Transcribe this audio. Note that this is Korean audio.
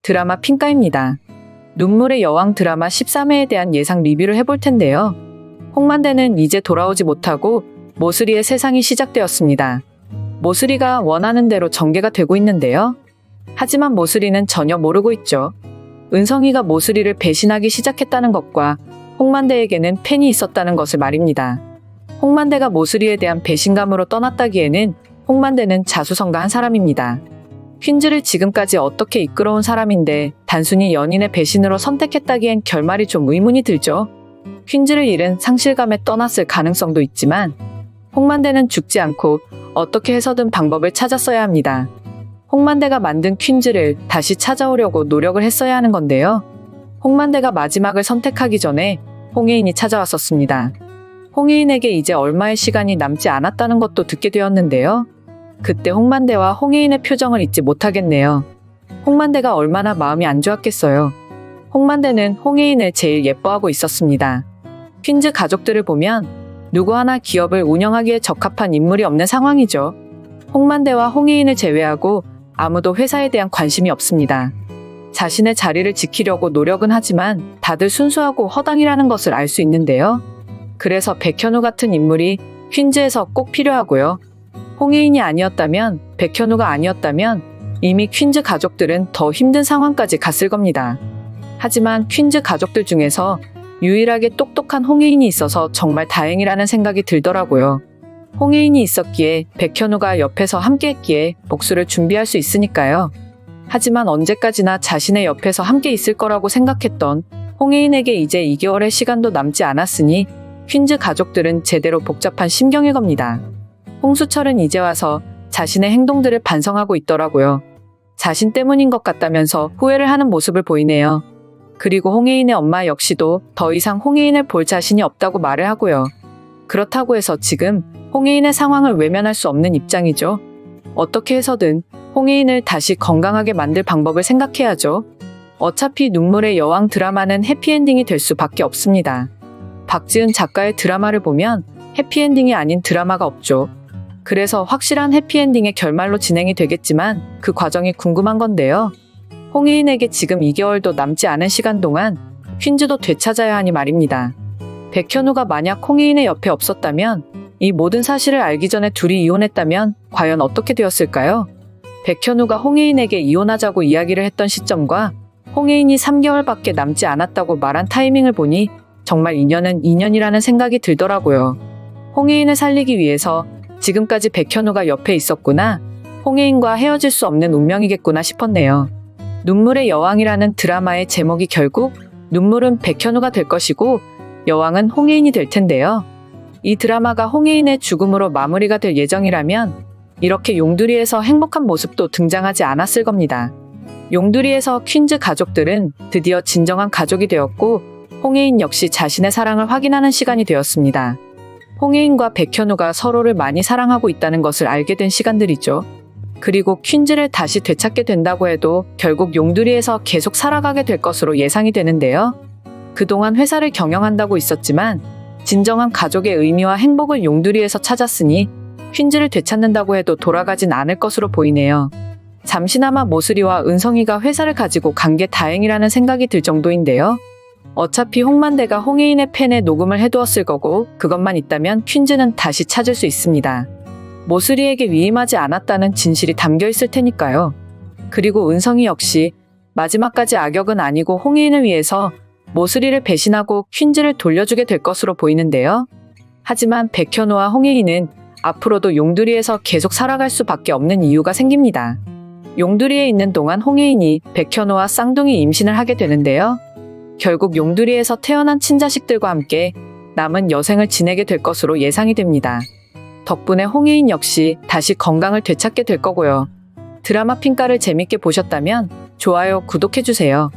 드라마 핑가입니다. 눈물의 여왕 드라마 13회에 대한 예상 리뷰를 해볼 텐데요. 홍만대는 이제 돌아오지 못하고 모슬이의 세상이 시작되었습니다. 모슬이가 원하는 대로 전개가 되고 있는데요. 하지만 모슬이는 전혀 모르고 있죠. 은성이가 모슬이를 배신하기 시작했다는 것과 홍만대에게는 팬이 있었다는 것을 말입니다. 홍만대가 모슬이에 대한 배신감으로 떠났다기에는 홍만대는 자수성가한 사람입니다. 퀸즈를 지금까지 어떻게 이끌어온 사람인데 단순히 연인의 배신으로 선택했다기엔 결말이 좀 의문이 들죠. 퀸즈를 잃은 상실감에 떠났을 가능성도 있지만 홍만대는 죽지 않고 어떻게 해서든 방법을 찾았어야 합니다. 홍만대가 만든 퀸즈를 다시 찾아오려고 노력을 했어야 하는 건데요. 홍만대가 마지막을 선택하기 전에 홍예인이 찾아왔었습니다. 홍예인에게 이제 얼마의 시간이 남지 않았다는 것도 듣게 되었는데요. 그때 홍만대와 홍예인의 표정을 잊지 못하겠네요. 홍만대가 얼마나 마음이 안 좋았겠어요. 홍만대는 홍예인을 제일 예뻐하고 있었습니다. 퀸즈 가족들을 보면 누구 하나 기업을 운영하기에 적합한 인물이 없는 상황이죠. 홍만대와 홍예인을 제외하고 아무도 회사에 대한 관심이 없습니다. 자신의 자리를 지키려고 노력은 하지만 다들 순수하고 허당이라는 것을 알 수 있는데요. 그래서 백현우 같은 인물이 퀸즈에서 꼭 필요하고요. 홍예인이 아니었다면, 백현우가 아니었다면 이미 퀸즈 가족들은 더 힘든 상황까지 갔을 겁니다. 하지만 퀸즈 가족들 중에서 유일하게 똑똑한 홍예인이 있어서 정말 다행이라는 생각이 들더라고요. 홍예인이 있었기에 백현우가 옆에서 함께했기에 복수를 준비할 수 있으니까요. 하지만 언제까지나 자신의 옆에서 함께 있을 거라고 생각했던 홍예인에게 이제 2개월의 시간도 남지 않았으니 퀸즈 가족들은 제대로 복잡한 심경일 겁니다. 홍수철은 이제 와서 자신의 행동들을 반성하고 있더라고요. 자신 때문인 것 같다면서 후회를 하는 모습을 보이네요. 그리고 홍예인의 엄마 역시도 더 이상 홍예인을 볼 자신이 없다고 말을 하고요. 그렇다고 해서 지금 홍예인의 상황을 외면할 수 없는 입장이죠. 어떻게 해서든 홍예인을 다시 건강하게 만들 방법을 생각해야죠. 어차피 눈물의 여왕 드라마는 해피엔딩이 될 수밖에 없습니다. 박지은 작가의 드라마를 보면 해피엔딩이 아닌 드라마가 없죠. 그래서 확실한 해피엔딩의 결말로 진행이 되겠지만 그 과정이 궁금한 건데요. 홍예인에게 지금 2개월도 남지 않은 시간 동안 퀸즈도 되찾아야 하니 말입니다. 백현우가 만약 홍예인의 옆에 없었다면, 이 모든 사실을 알기 전에 둘이 이혼했다면 과연 어떻게 되었을까요? 백현우가 홍예인에게 이혼하자고 이야기를 했던 시점과 홍예인이 3개월밖에 남지 않았다고 말한 타이밍을 보니 정말 인연은 인연이라는 생각이 들더라고요. 홍예인을 살리기 위해서 지금까지 백현우가 옆에 있었구나, 홍예인과 헤어질 수 없는 운명이겠구나 싶었네요. 눈물의 여왕이라는 드라마의 제목이 결국 눈물은 백현우가 될 것이고 여왕은 홍예인이 될 텐데요. 이 드라마가 홍예인의 죽음으로 마무리가 될 예정이라면 이렇게 용두리에서 행복한 모습도 등장하지 않았을 겁니다. 용두리에서 퀸즈 가족들은 드디어 진정한 가족이 되었고 홍예인 역시 자신의 사랑을 확인하는 시간이 되었습니다. 홍예인과 백현우가 서로를 많이 사랑하고 있다는 것을 알게 된 시간들이죠. 그리고 퀸즈를 다시 되찾게 된다고 해도 결국 용두리에서 계속 살아가게 될 것으로 예상이 되는데요. 그동안 회사를 경영한다고 있었지만 진정한 가족의 의미와 행복을 용두리에서 찾았으니 퀸즈를 되찾는다고 해도 돌아가진 않을 것으로 보이네요. 잠시나마 모슬이와 은성이가 회사를 가지고 간 게 다행이라는 생각이 들 정도인데요. 어차피 홍만대가 홍예인의 펜에 녹음을 해두었을 거고 그것만 있다면 퀸즈는 다시 찾을 수 있습니다. 모슬이에게 위임하지 않았다는 진실이 담겨 있을 테니까요. 그리고 은성이 역시 마지막까지 악역은 아니고 홍예인을 위해서 모슬이를 배신하고 퀸즈를 돌려주게 될 것으로 보이는데요. 하지만 백현우와 홍예인은 앞으로도 용두리에서 계속 살아갈 수밖에 없는 이유가 생깁니다. 용두리에 있는 동안 홍예인이 백현우와 쌍둥이 임신을 하게 되는데요. 결국 용두리에서 태어난 친자식들과 함께 남은 여생을 지내게 될 것으로 예상이 됩니다. 덕분에 홍예인 역시 다시 건강을 되찾게 될 거고요. 드라마 핑가를 재밌게 보셨다면 좋아요, 구독해주세요.